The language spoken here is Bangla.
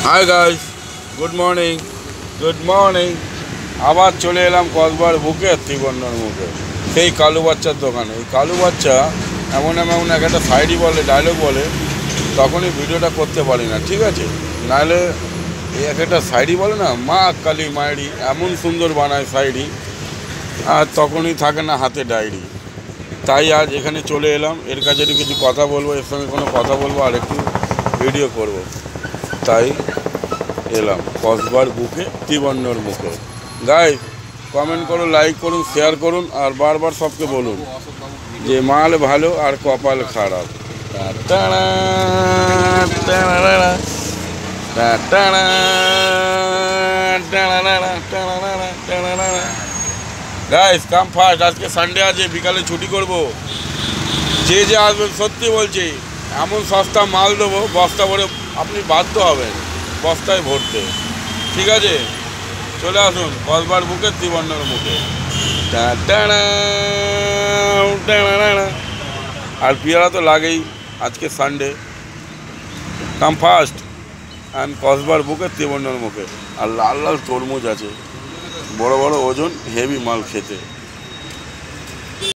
Hi guys, good morning. Good morning. আবার চলে এলাম কসবার বুকে ত্রিবর্ণর মুখে, সেই কালু বাচ্চার দোকানে। এই কালু বাচ্চা এমন এমন একটা সাইডি বলে, ডায়লগ বলে, তখনই ভিডিওটা করতে পারি না, ঠিক আছে? নাহলে এই একটা সাইডি বলে না, মা কালী মায়েরি, এমন সুন্দর বানায় সাইডি, আর তখনই থাকে না হাতে ডায়েরি। তাই আজ এখানে চলে এলাম, এর কাছে একটু কিছু কথা বলবো, এর সঙ্গে কোনো কথা বলবো আর একটু ভিডিও করব। তাই এলাম কসবার বুকে ত্রিবর্ণর মুখে। গাইস, কমেন্ট করুন, লাইক করুন, শেয়ার করুন, আর বারবার সবকে বলুন যে মাল ভালো আর কপাল খারাপ। গাইস কাম ফাস্ট, আজকে সানডে আছে, বিকালে ছুটি করব। যে যে আসবেন সত্যি বলছি, এমন সস্তা মাল দেবো বস্তা ভরে, আপনি বাধ্য হবেন বস্তায় ভরতে, ঠিক আছে? চলে আসুন কসবার বুকে ত্রিবর্ণর মুখে। আর পিয়ারা তো লাগেই, আজকে সানডে। কাম ফাস্ট অ্যান্ড কসবার বুকে ত্রিবর্ণর মুখে। আর লাল লাল তরমুজ আছে, বড় বড় ওজন, হেভি মাল খেতে।